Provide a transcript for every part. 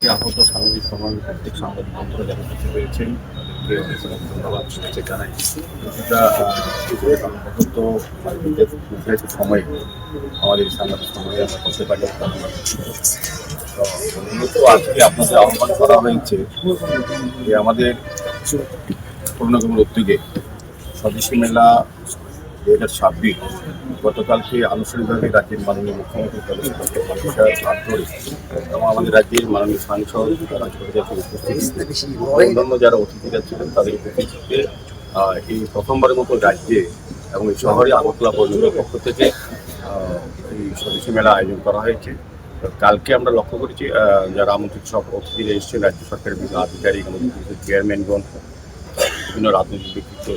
আজকে আহত সামাজিক সমাজের প্রত্যেক সাংবাদিক বন্ধুরা যারা কিছু পেয়েছেন তাদেরকে ধন্যবাদ শুভেচ্ছা জানাই। এটা গত নির্ধারিত সময়ে আমাদের সাংবাদিক সময়ে আমরা করতে পারি। মূলত আজকে আপনাদের আহ্বান করা হয়েছে যে আমাদের পূর্ণগমের উদ্যোগে স্বদেশী মেলা 2026 গতকালকে আনুষ্ঠানিকভাবে রাজ্যের মাননীয় মুখ্যমন্ত্রী হাত ধরে এবং আমাদের রাজ্যের মাননীয় সাংসদ উপস্থিত অন্যান্য যারা অতিথিরা ছিলেন তাদের উপস্থিতিতে এই প্রথমবারের মতো রাজ্যে এবং এই শহরে আগরতলা পৌরসভার পক্ষ থেকে এই স্বদেশী মেলা আয়োজন করা হয়েছে। কালকে আমরা লক্ষ্য করেছি যারা আমন্ত্রিত সব অতিথিরা এসেছেন রাজ্য সরকারের বিভিন্ন আধিকারিক চেয়ারম্যানগণ, বিভিন্ন রাজনৈতিক ব্যক্তিত্ব,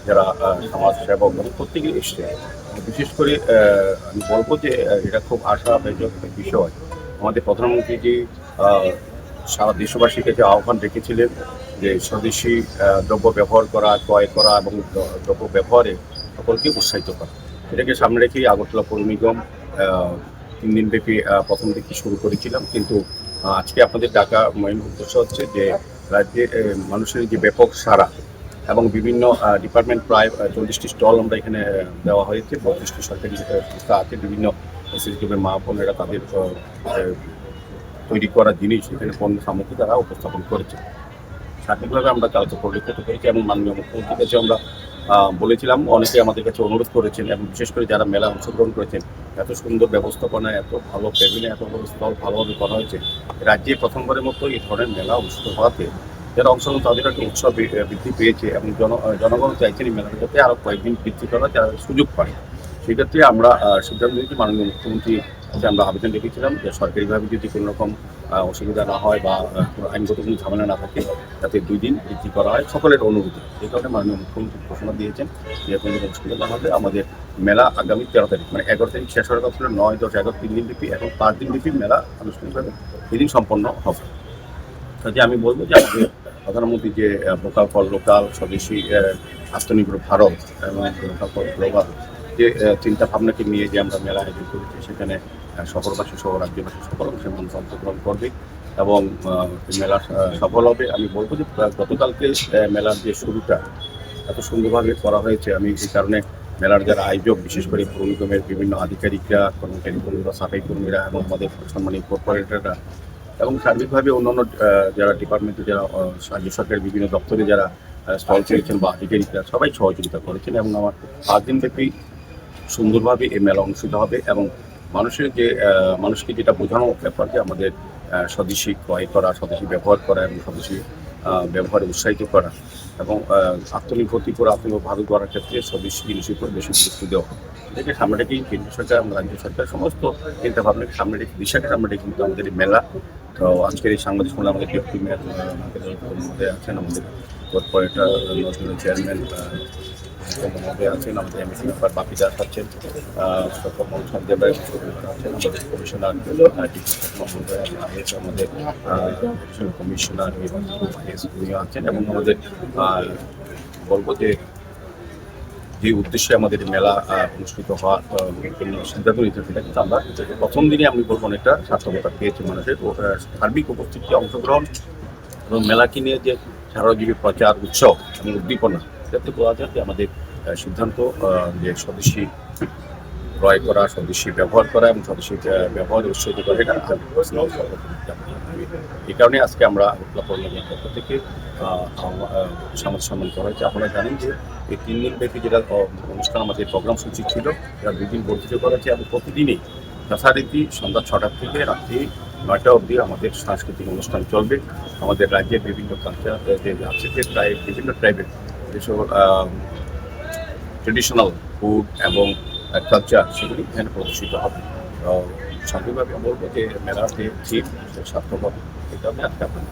যারা সমাজসেবক প্রত্যেকে এসছে। বিশেষ করে আমি বলবো যে এটা খুব আশাব্যঞ্জক বিষয়। আমাদের প্রধানমন্ত্রী যে সারা দেশবাসীকে যে আহ্বান রেখেছিলেন যে স্বদেশি দ্রব্য ব্যবহার করা, ক্রয় করা এবং দ্রব্য ব্যবহারে সকলকে উৎসাহিত করা, এটাকে সামনে রেখেই আগরতলা পৌর নিগম 3 দিনব্যাপী প্রথম দিকে শুরু করেছিলাম। কিন্তু আজকে আপনাদের ডাকা মেইন উদ্দেশ্য হচ্ছে যে রাজ্যে মানুষের যে ব্যাপক সাড়া এবং বিভিন্ন ডিপার্টমেন্ট প্রায় 40টি স্টল আমরা এখানে দেওয়া হয়েছে। 32টি সরকারি সংস্থা আছে, বিভিন্ন সিসিটিভির মা বোনেরা তাদের তৈরি করা জিনিস এখানে পণ্য সামগ্রী তারা উপস্থাপন করেছে। সার্বিকভাবে আমরা কালকে পরিলক্ষিত করেছি এবং মাননীয় মুখ্যমন্ত্রীর কাছে আমরা বলেছিলাম, অনেকে আমাদের কাছে অনুরোধ করেছেন এবং বিশেষ করে যারা মেলা অংশগ্রহণ করেছেন, এত সুন্দর ব্যবস্থাপনা, এত ভালো প্যাভিলিয়ন, এত বড় স্টল ভালোভাবে করা হয়েছে। রাজ্যে প্রথমবারের মতো এই ধরনের মেলা অনুষ্ঠিত হওয়াতে যারা অংশগ্রহণ তাদের একটা উৎসব বৃদ্ধি পেয়েছে এবং জনগণ চাইছেন এই মেলার যাতে আরও কয়েকদিন বৃদ্ধি করার যারা সুযোগ পায়। সেক্ষেত্রে আমরা সিদ্ধান্ত নিয়েছি, মাননীয় মুখ্যমন্ত্রী কাছে আমরা আবেদন রেখেছিলাম যে সরকারিভাবে যদি কোনো রকম অসুবিধা না হয় বা আইনগত কোনো ঝামেলা না থাকে যাতে 2 দিন বৃদ্ধি করা হয় সকলের অনুরোধে। এই কারণে মাননীয় মুখ্যমন্ত্রী ঘোষণা দিয়েছেন যে কোনো অসুবিধা না হলে আমাদের মেলা আগামী 13 তারিখ মানে 11 তারিখ শেষ হওয়ার কথা ছিল, 9, 10, 11 3 দিন ব্যাপী, এখন 5 দিন ব্যাপী মেলা আনুষ্ঠানিকভাবে এদিন সম্পন্ন হবে। কাজে আমি বলবো যে আমাদের প্রধানমন্ত্রী যে ভোকাল ফর লোকাল, স্বদেশী, আত্মনির্ভর ভারত এবং ভোকাল ফর গ্লোবাল যে চিন্তা ভাবনাকে নিয়ে যে আমরা মেলা আয়োজন করেছি, সেখানে শহরবাসী সহ রাজ্যবাসী সকল অংশের মানুষ অংশগ্রহণ করবে এবং মেলা সফল হবে। আমি বলবো যে গতকালকে মেলার যে শুরুটা এত সুন্দরভাবে করা হয়েছে, আমি এই কারণে মেলার যারা আয়োজক, বিশেষ করে পৌর নিগমের বিভিন্ন আধিকারিকরা, কর্মচারী কর্মীরা, সাফাই কর্মীরা এবং আমাদের সম্মানিত কর্পোরেটররা এবং সার্বিকভাবে অন্যান্য যারা ডিপার্টমেন্টে, যারা রাজ্য সরকারের বিভিন্ন দপ্তরে যারা স্টল চেয়েছেন বা আধিকারিকরা সবাই সহযোগিতা করেছেন এবং আমার 5 দিনব্যাপী সুন্দরভাবে এই মেলা অনুষ্ঠিত হবে এবং মানুষের যে মানুষকে যেটা বোঝানোর ব্যাপার যে আমাদের স্বদেশী ক্রয় করা, স্বদেশী ব্যবহার করা এবং স্বদেশী ব্যবহারে উৎসাহিত করা এবং আত্মনির্ভরতি করে আত্মনির্ভর করার ক্ষেত্রে স্বদেশী জিনিসের উপর বেশি গুরুত্ব দেওয়া। এটাকে সামনে রেখেই কেন্দ্র সরকার এবং রাজ্য সরকার সমস্ত চিন্তা ভাবনাকে সামনে রেখে, দিশাকে সামনে রেখে কিন্তু আমাদের এই মেলা। তো আজকের এই সাংবাদিক সম্মেলনে আমাদের ডেপুটি মেয়র মধ্যে আছেন, আমাদের কর্পোরেটর চেয়ারম্যান মধ্যে আছেন, আমাদের এমএসি মেম্বার বাপি দাস আছেন, আমাদের কমিশনার আমাদের কমিশনার আছেন এবং আমাদের বলবো যে যে উদ্দেশ্যে আমাদের মেলা অনুষ্ঠিত হওয়ার সিদ্ধান্ত নিতে, সেটা কিন্তু আমরা প্রথম দিনে আমি বলবো অনেকটা সার্থকতা পেয়েছি। মানুষের সার্বিক উপস্থিতি, অংশগ্রহণ এবং মেলাকে নিয়ে যে সারাজীবী প্রচার, উৎসব এবং উদ্দীপনা, যাতে বলা যায় যে আমাদের সিদ্ধান্ত যে স্বদেশী ক্রয় করা, স্বদেশী ব্যবহার করা এবং স্বদেশী ব্যবহার উৎসাহিত করা, এটা এই কারণে আজকে আমরা আগরতলা পৌর নিগমের পক্ষ থেকে সমাজ সম্মান করা হয়েছে। আপনারা জানেন যে এই 3 দিন ব্যাপী যেটা অনুষ্ঠান আমাদের প্রোগ্রাম সূচি ছিল, এটা 2 দিন বর্ধিত করা হয়েছে এবং প্রতিদিনই যথারীতি সন্ধ্যা 6টা থেকে রাত্রি 9টা অবধি আমাদের সাংস্কৃতিক অনুষ্ঠান চলবে। আমাদের রাজ্যের বিভিন্ন কালচার যে আছে, যে বিভিন্ন ট্রাইবের যেসব ট্রেডিশনাল ফুড এবং কালচার, সেগুলি এখানে প্রদর্শিত হবে। সার্বিকভাবে বলবো যে মেলাতে ঠিক সার্থক হবে, এটা আমি আজকে আপনার